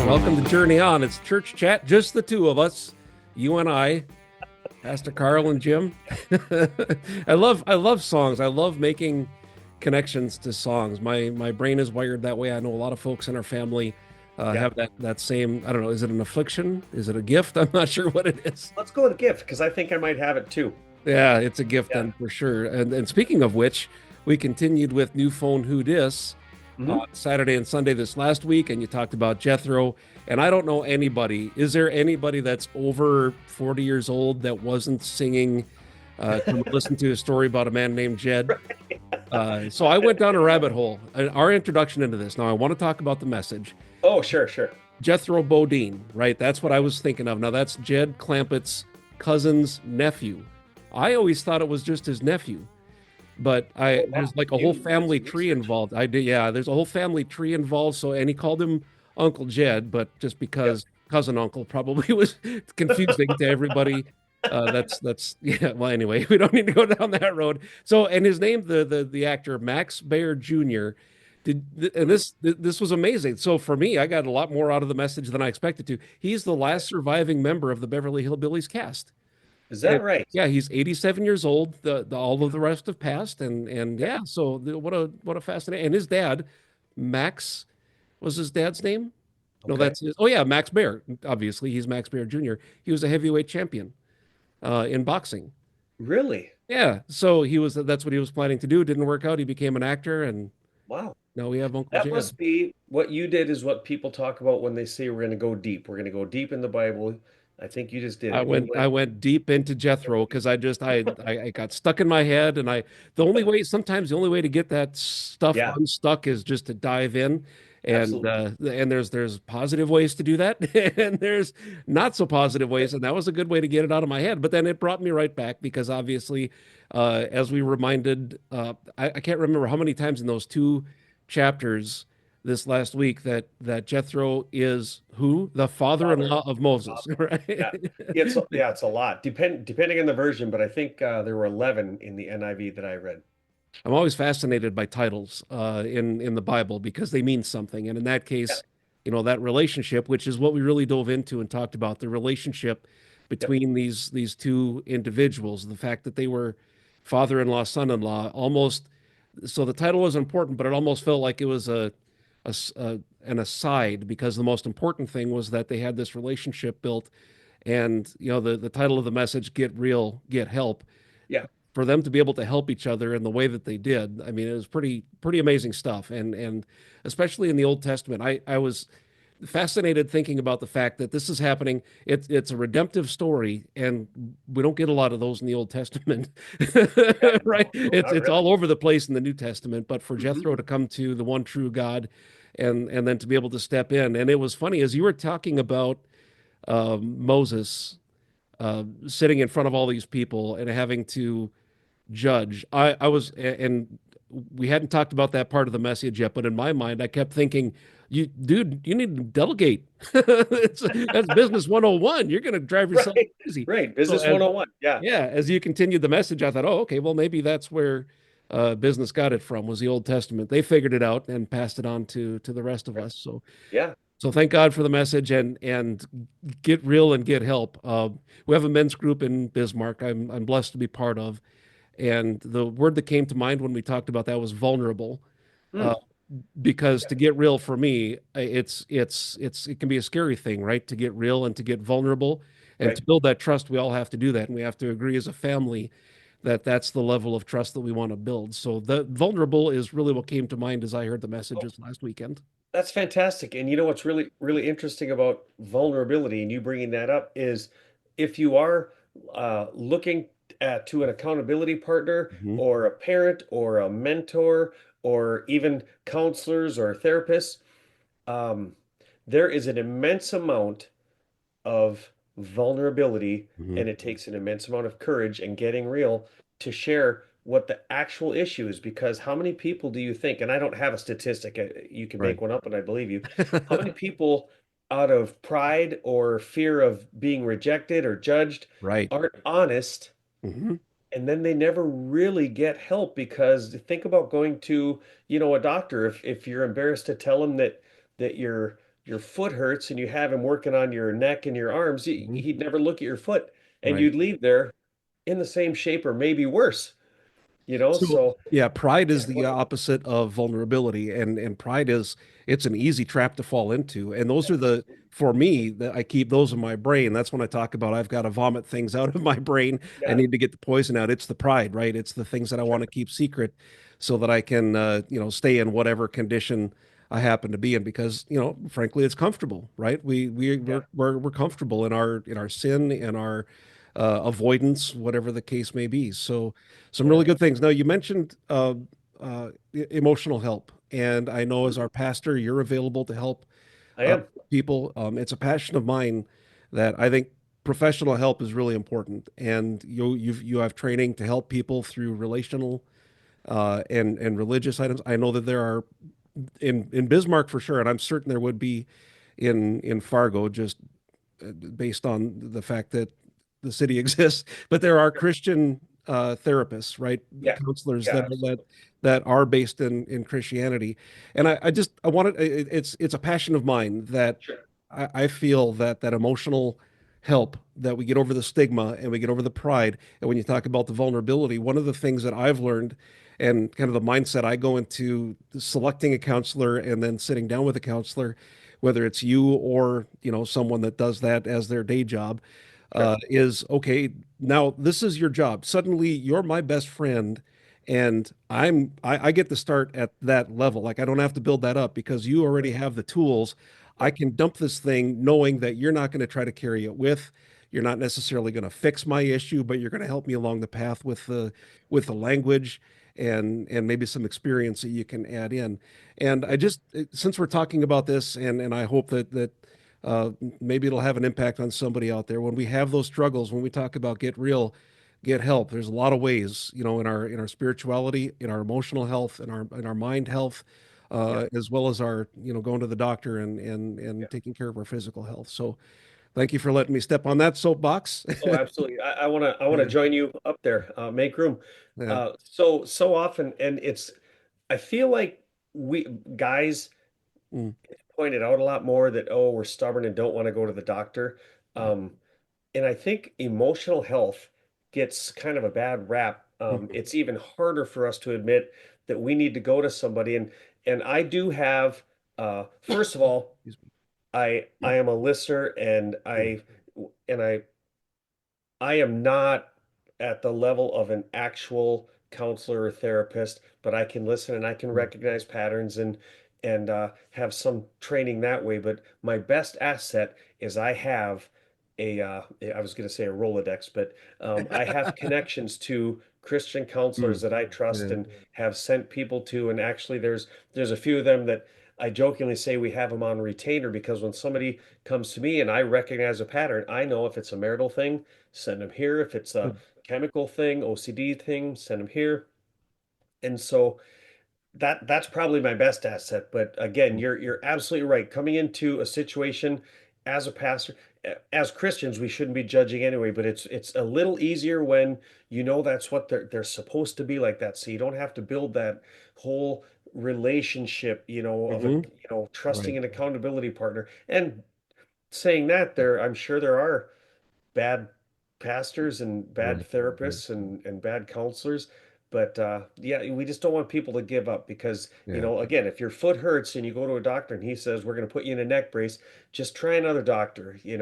Welcome to Journey On. It's Church Chat, just the two of us, you and I, Pastor Karl and Jim. I love songs. I love making connections to songs. My brain is wired that way. I know a lot of folks in our family have that same, I don't know, is it an affliction? Is it a gift? I'm not sure what it is. Let's go with gift, because I think I might have it too. Yeah, it's a gift then for sure. And speaking of which, we continued with New Phone Who Dis Saturday and Sunday this last week, and you talked about Jethro. And I don't know anybody. Is there anybody that's over 40 years old that wasn't singing? Listen to a story about a man named Jed. So I went down a rabbit hole. Our introduction into this. Now I want to talk about the message. Oh, sure. Jethro Bodine, right? That's what I was thinking of. Now that's Jed Clampett's cousin's nephew. I always thought it was just his nephew, but there's like a whole family tree involved. There's a whole family tree involved. So, and he called him Uncle Jed, but just because cousin uncle probably was confusing to everybody. Well, anyway, we don't need to go down that road. So, and his name, the actor Max Baer Jr. This was amazing. So for me, I got a lot more out of the message than I expected to. He's the last surviving member of the Beverly Hillbillies cast. Is that right? Yeah, he's 87 years old. All of the rest have passed, and yeah. So what a fascinating. And his dad, Max, was his dad's name? No, that's his. Oh yeah, Max Baer. Obviously, he's Max Baer Jr. He was a heavyweight champion in boxing. Really? Yeah. So that's what he was planning to do. Didn't work out. He became an actor, and wow. Now we have Uncle That Jed. must be what you did. Is what people talk about when they say we're going to go deep. We're going to go deep in the Bible. I think you just did. I went deep into Jethro because I got stuck in my head, and sometimes the only way to get that stuff unstuck is just to dive in. And there's positive ways to do that, and there's not so positive ways, and that was a good way to get it out of my head. But then it brought me right back because obviously, as we reminded, I can't remember how many times in those two chapters this last week that Jethro is who? The father-in-law of Moses, right? It's a lot, depending on the version, but I think there were 11 in the NIV that I read. I'm always fascinated by titles in the Bible because they mean something. And in that case, that relationship, which is what we really dove into and talked about, the relationship between these two individuals, the fact that they were father-in-law, son-in-law, almost. So the title was important, but it almost felt like it was an aside, because the most important thing was that they had this relationship built. And, the title of the message, Get Real, Get Help. Yeah. For them to be able to help each other in the way that they did, I mean, it was pretty amazing stuff. And especially in the Old Testament, I was fascinated thinking about the fact that this is happening. It's a redemptive story, and we don't get a lot of those in the Old Testament, right? It's all over the place in the New Testament. But for Jethro to come to the one true God, and then to be able to step in, and it was funny as you were talking about Moses sitting in front of all these people and having to judge. And we hadn't talked about that part of the message yet, but in my mind, I kept thinking, you need to delegate. That's business 101. You're going to drive yourself crazy. Right. Business 101. Yeah. Yeah. As you continued the message, I thought, oh, okay, well, maybe that's where business got it from, was the Old Testament. They figured it out and passed it on to the rest of us. So, yeah. So thank God for the message, and get real and get help. We have a men's group in Bismarck I'm blessed to be part of. And the word that came to mind when we talked about that was vulnerable. Because to get real for me, it can be a scary thing, right? To get real and to get vulnerable and to build that trust, we all have to do that. And we have to agree as a family that that's the level of trust that we want to build. So the vulnerable is really what came to mind as I heard the messages last weekend. That's fantastic. And you know what's really, really interesting about vulnerability, and you bringing that up, is if you are looking to an accountability partner or a parent or a mentor or even counselors or therapists, there is an immense amount of vulnerability, and it takes an immense amount of courage and getting real to share what the actual issue is. Because how many people do you think, and I don't have a statistic, you can make one up and I believe you, how many people out of pride or fear of being rejected or judged aren't honest Hmm. And then they never really get help because think about going to, a doctor. If you're embarrassed to tell him that your foot hurts and you have him working on your neck and your arms, Hmm. he'd never look at your foot and Right. you'd leave there in the same shape or maybe worse, So So yeah, pride yeah, is the opposite of vulnerability, and pride is it's an easy trap to fall into. And those are the for me that I keep those in my brain. That's when I talk about I've got to vomit things out of my brain. I yeah, need to get the poison out. It's the pride, right? It's the things that I want sure. to keep secret so that I can stay in whatever condition I happen to be in because frankly it's comfortable, right? Yeah, We're comfortable in our sin and our avoidance, whatever the case may be. So some yeah, really good things. Now, you mentioned emotional help, and I know as our pastor, you're available to help I uh, am. people. It's a passion of mine that I think professional help is really important, and you have training to help people through relational and religious items. I know that there are in Bismarck for sure, and I'm certain there would be in Fargo, just based on the fact that the city exists. But there are Christian therapists, right? Yeah, Counselors yeah, absolutely. that are based in Christianity. And I wanted it's a passion of mine that Sure. I feel that emotional help that we get over the stigma and we get over the pride. And when you talk about the vulnerability, one of the things that I've learned and kind of the mindset I go into selecting a counselor and then sitting down with a counselor, whether it's you or someone that does that as their day job, Sure. is okay. Now this is your job. Suddenly you're my best friend, and I get to start at that level. Like I don't have to build that up because you already have the tools. I Yep. can dump this thing knowing that you're not going to try to carry it with. You're not necessarily going to fix my issue, but you're going to help me along the path with the language and maybe some experience that you can add in. And I Mhm. just since we're talking about this, and I hope that uh, maybe it'll have an impact on somebody out there when we have those struggles. When we talk about get real, get help. There's a lot of ways, in our spirituality, in our emotional health, in our mind health, Yeah, as well as our going to the doctor yeah. and taking care of our physical health. So thank you for letting me step on that soapbox. Oh, absolutely. I wanna Yeah. join you up there. Make room. Yeah. So often, and I feel like we guys Mm. pointed out a lot more that, oh, we're stubborn and don't want to go to the doctor. Right. Um, and I think emotional health gets kind of a bad rap. Mhm. It's even harder for us to admit that we need to go to somebody. And I do have, first of all, Excuse I me. am a listener, and Mm. I am not at the level of an actual counselor or therapist, but I can listen and I can Mm. recognize patterns and have some training that way. But my best asset is I have I was going to say a Rolodex, but I have connections to Christian counselors Mm. that I trust Yeah. and have sent people to. And actually, there's a few of them that I jokingly say we have them on retainer because when somebody comes to me and I recognize a pattern, I know if it's a marital thing, send them here. If it's a Good. chemical thing, OCD thing, send them here. And so that's probably my best asset. But again, Mm. you're absolutely right. Coming into a situation as a pastor, as Christians, we shouldn't be judging anyway, but it's a little easier when you know that's what they're supposed to be like that. So you don't have to build that whole relationship, of a Mhm. trusting Right. an accountability partner. And saying that, I'm sure there are bad pastors and bad Right. Right. therapists and bad counselors. But yeah, we just don't want people to give up because, Yeah. again, if your foot hurts and you go to a doctor and he says, we're going to put you in a neck brace, just try another doctor, and keep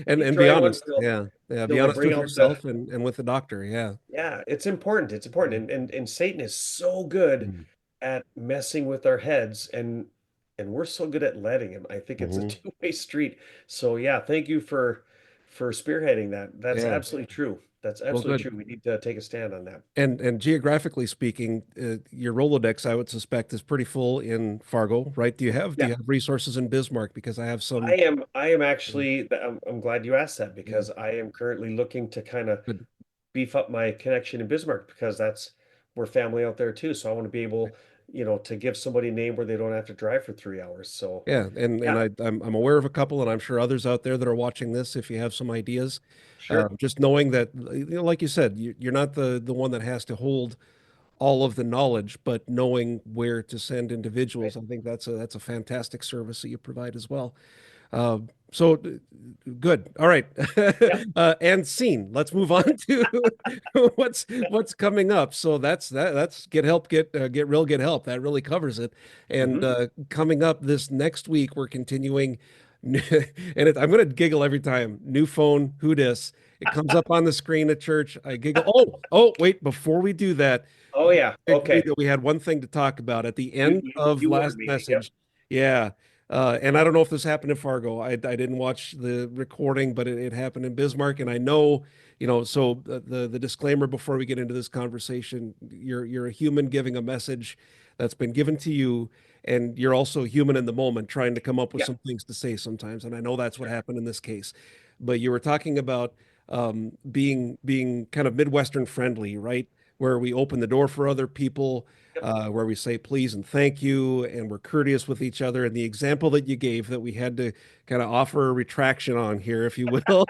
And be trying one honest. Yeah. Yeah. Be till they honest bring with out the, yourself and with the doctor. Yeah. yeah, it's important. It's important. And Satan is so good Mm. at messing with our heads and we're so good at letting him. I think it's a Mhm. two-way street. So yeah, thank you for spearheading that. That's Yeah. absolutely true. That's Well, absolutely good. true. We need to take a stand on that. And geographically speaking, your Rolodex, I would suspect, is pretty full in Fargo, right? Do Yeah, you have resources in Bismarck? Because I have I some. am I am actually I'm glad you asked that Yeah. because I am currently looking to kind of Good. beef up my connection in Bismarck because that's we're family out there too. So I want to be able, to give somebody a name where they don't have to drive for 3 hours. So Yeah, and yeah, I'm aware of a couple, and I'm sure others out there that are watching this. If you have some ideas, sure. just knowing that, like you said, you're not the one that has to hold all of the knowledge, but knowing where to send Right. individuals, I think that's a fantastic service that you provide as well. Uh, so good. All right. Yeah. And scene. Let's move All on right. to what's coming up. So that's get help, get real, get help. That really covers it. And Hmm. coming up this next week, we're continuing. I'm going to giggle every time. New phone, who dis? It comes up on the screen at church. I giggle. Oh, wait. Before we do that, Oh yeah. Okay. we had one thing to talk about at the You end you, of you warned last me. Yep. message. Yeah. And I don't know if this happened in Fargo. I didn't watch the recording, but it happened in Bismarck. And I know, so the disclaimer before we get into this conversation, you're a human giving a message that's been given to you, and you're also human in the moment trying to come up with Yeah. some things to say sometimes. And I know that's what Sure. happened in this case. But you were talking about being kind of Midwestern friendly, right? Where we open the door for other people, Yep. where we say please and thank you, and we're courteous with each other. And the example that you gave that we had to kind of offer a retraction on here, if you will,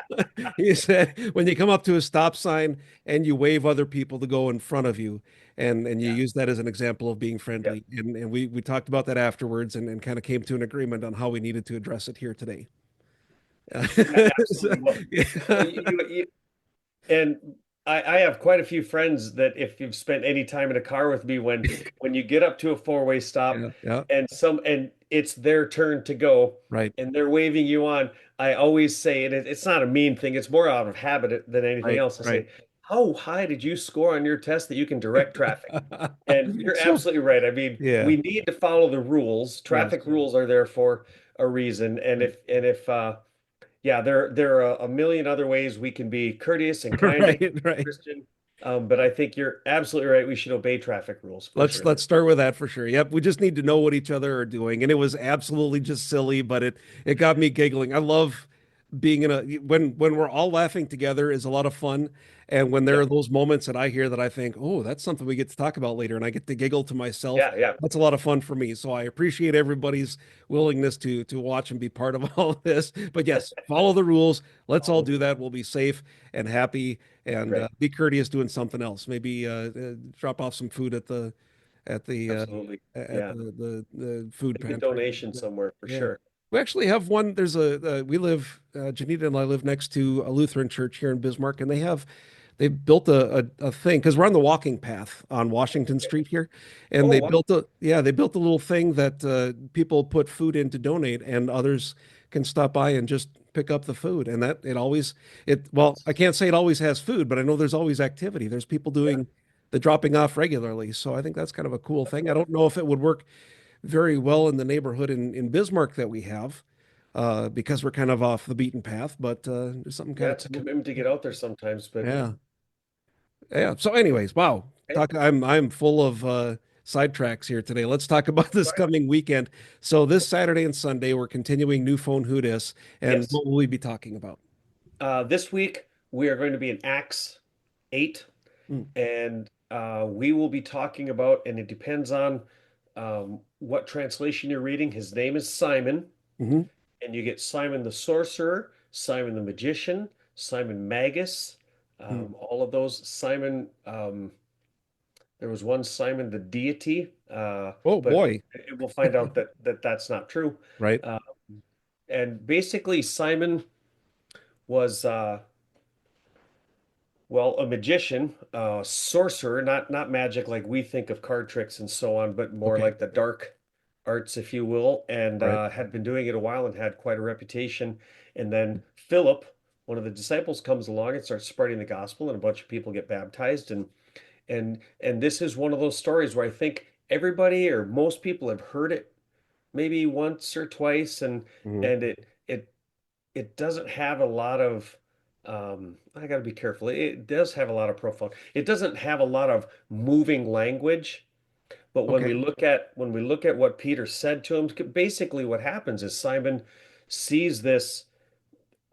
you said when you come up to a stop sign and you wave other people to go in front of you, and you Yeah. use that as an example of being Yep. friendly. And we talked about that afterwards and kind of came to an agreement on how we needed to address it here today. Yeah. So, Absolutely. Well, well, yeah, and I have quite a few friends that if you've spent any time in a car with me, when you get up to a four-way stop yeah, yeah, and it's their turn to go right, and they're waving you on, I always say, and it's not a mean thing, it's more out of habit than anything right, else. I right. say, how high did you score on your test that you can direct traffic? And you're So, absolutely right. I mean, yeah, we need to follow the rules. yes, Traffic rules are there for a reason. And right, if yeah, there are a million other ways we can be courteous and kind and right, right. Christian. But I think you're absolutely right. We should obey traffic rules for Let's sure. let's start with that for sure. Yep, we just need to know what each other are doing, and it was absolutely just silly, but it got me giggling. I love being in a when we're all laughing together is a lot of fun, and when there Yeah, are those moments that I hear that I think, oh, that's something we get to talk about later, and I get to giggle to myself. yeah, yeah. That's a lot of fun for me. So I appreciate everybody's willingness to watch and be part of all of this. But yes, follow the rules. Let's all Follow the do rules. that. We'll be safe and happy, and Right. be courteous doing something else. Maybe drop off some food at the Absolutely. at Yeah. the food Make a pantry. donation somewhere for Yeah. sure. We actually have one. There's we live, Janita and I live next to a Lutheran church here in Bismarck, and they built a thing because we're on the walking path on Washington Okay. Street here, and Oh, wow. they built a little thing that people put food in to donate, and others can stop by and just pick up the food, and that it always well, That's I can't say it always has food, but I know there's always activity. There's people yeah, doing the dropping off regularly, so I think that's kind of a cool that's thing. I don't know wonderful. if it would work very well in the neighborhood in Bismarck that we have, because we're kind of off the beaten path, but there's something kind Yeah, of it's a cool. commitment to get out there sometimes, but Yeah. Yeah. So anyways, wow. hey, I'm full of sidetracks here today. Let's talk about that's this fine. coming weekend. So this Saturday and Sunday, we're continuing New Phone Who Dis, and Yes. what will we be talking about? This week we are going to be in Acts 8, Mm, and we will be talking about, and it depends on what translation you're reading. His name is Simon, hmm and you get Simon the sorcerer, Simon the magician, Simon Magus, mm. all of those. Simon, there was one Simon the deity, Oh but boy. we'll find out that that's not true. Right. Uh, and basically, Simon was well, a magician, sorcerer, not magic like we think of card tricks and so on, but more Okay. like the dark arts, if you will, and Right. had been doing it a while and had quite a reputation. And then Philip, one of the disciples, comes along and starts spreading the gospel, and a bunch of people get baptized. And this is one of those stories where I think everybody or most people have heard it maybe once or twice, hmm and it doesn't have a lot of I got to be careful. It does have a lot of profile. It doesn't have a lot of moving language, but Okay. when we look at what Peter said to him, basically what happens is Simon sees this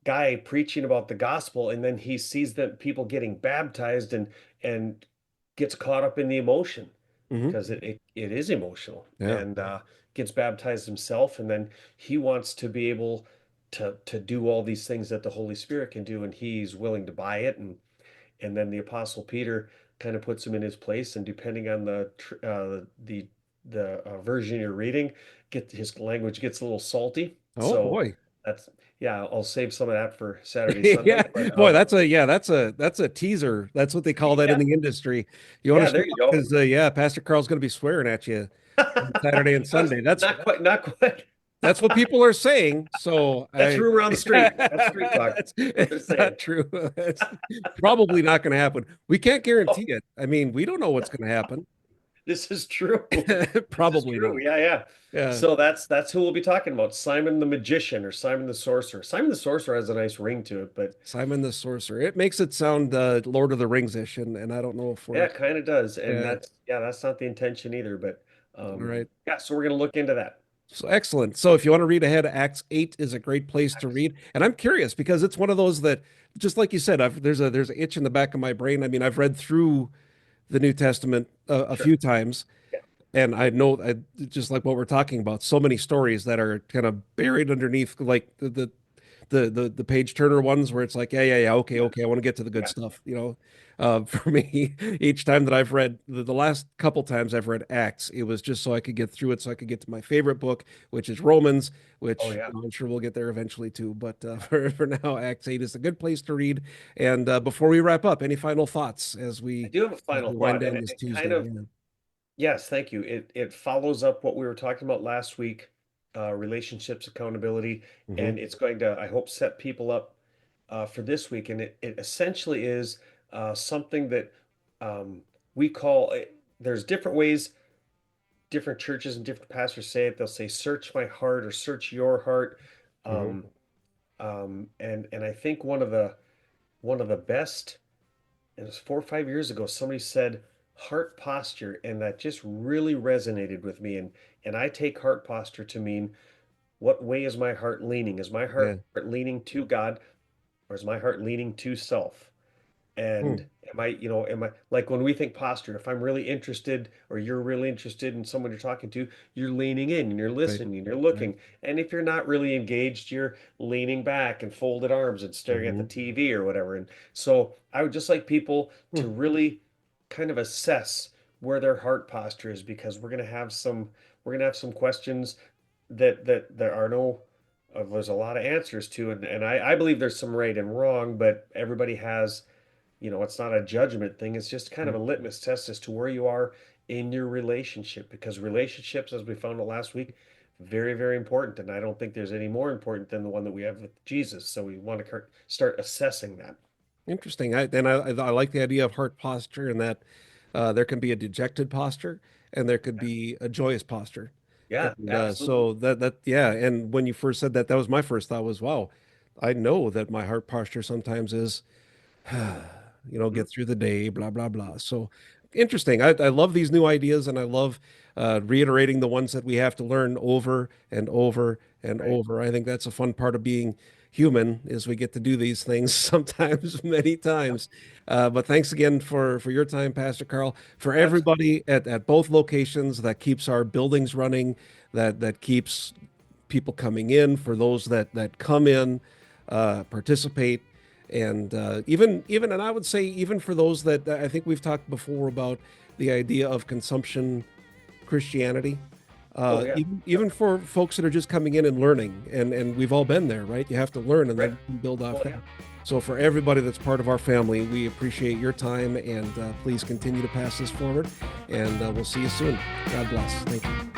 guy preaching about the gospel, and then he sees that people getting baptized and gets caught up in the emotion. Hmm. because it is emotional, Yeah. and gets baptized himself, and then he wants to be able to do all these things that the Holy Spirit can do, and he's willing to buy it, and then the Apostle Peter kind of puts him in his place, and depending on the version you're reading, get his language gets a little salty. Oh So boy. that's yeah, I'll save some of that for Saturday, Yeah, Sunday. But boy, that's a teaser. That's what they call that in yeah, the industry. You want to yeah, show there you up go. because yeah, Pastor Carl's going to be swearing at you on Saturday and Sunday. Not quite, not quite. That's what people are saying. So That's rumor on the street. That's street talk. That's what they're it's saying. not true. It's probably not going to happen. We can't Oh, guarantee it. I mean, we don't know what's going to happen. this is true. This is Probably true. not. Yeah, yeah. Yeah. So that's who we'll be talking about. Simon the Magician or Simon the Sorcerer. Simon the Sorcerer has a nice ring to it, but Simon the Sorcerer. It makes it sound Lord of the Rings-ish, and I don't know if yeah, we're it kind of does. And uh, that's not the intention either. But all right. yeah, so we're gonna look into that. So excellent. So if you want to read ahead, Acts 8 is a great place to read. And I'm curious because it's one of those that, just like you said, there's an itch in the back of my brain. I mean, I've read through the New Testament a Sure. few times, Yeah. and I know just like what we're talking about, so many stories that are kind of buried underneath, like the page turner ones where it's like, yeah, okay, Yeah. okay, I want to get to the good Yeah. stuff. For me, each time that I've read the last couple times I've read Acts, it was just so I could get through it, so I could get to my favorite book, which is Romans, Oh which yeah. I'm sure we'll get there eventually too. But for now, Acts 8 is a good place to read. And before we wrap up, any final thoughts I do have a as final we wind thought, and down this it kind Tuesday? of Yeah. yes, thank you. It follows up what we were talking about last week, relationships, accountability, Hmm. and it's going to, I hope, set people up for this week. And it essentially is something that um, we call it. There's different ways different churches and different pastors say it. They'll say, "Search my heart" or "Search your heart," Hmm. um, and I think one of the best. It was 4 or 5 years ago. Somebody said heart posture, and that just really resonated with me. And I take heart posture to mean, what way is my heart leaning? Is my Yeah. heart leaning to God, or is my heart leaning to self? Hmm. And am I like, when we think posture, if I'm really interested or you're really interested in someone you're talking to, you're leaning in and you're Right. listening and you're Right. looking. And if you're not really engaged, you're leaning back and folded arms and staring at the Hmm. TV or whatever. And so I would just like people Hmm. to really kind of assess where their heart posture is, because we're gonna have some questions that there are no there's a lot of answers to, and I believe there's some right and wrong, but everybody has, it's not a judgment thing. It's just kind of a litmus test as to where you are in your relationship, because relationships, as we found out last week, very, very important. And I don't think there's any more important than the one that we have with Jesus. So we want to start assessing that. Interesting. I like the idea of heart posture and that there can be a dejected posture and there could be a joyous posture. Yeah, And absolutely. so yeah. And when you first said that, that was my first thought was, wow, I know that my heart posture sometimes is, Mhm. get through the day, blah, blah, blah. So interesting. I love these new ideas and I love reiterating the ones that we have to learn over and over and Right. over. I think that's a fun part of being human is we get to do these things sometimes, many Yep. times. But thanks again for your time, Pastor Carl, for Absolutely. everybody at both locations that keeps our buildings running, that keeps people coming in, for those that come in, participate, and and I would say even for those that I think we've talked before about the idea of consumption Christianity. Oh, yeah. Even for folks that are just coming in and learning, and we've all been there, right? You have to learn and Right. then build off Oh, that. yeah. So for everybody that's part of our family, we appreciate your time, and please continue to pass this forward. And we'll see you soon. God bless. Thank you.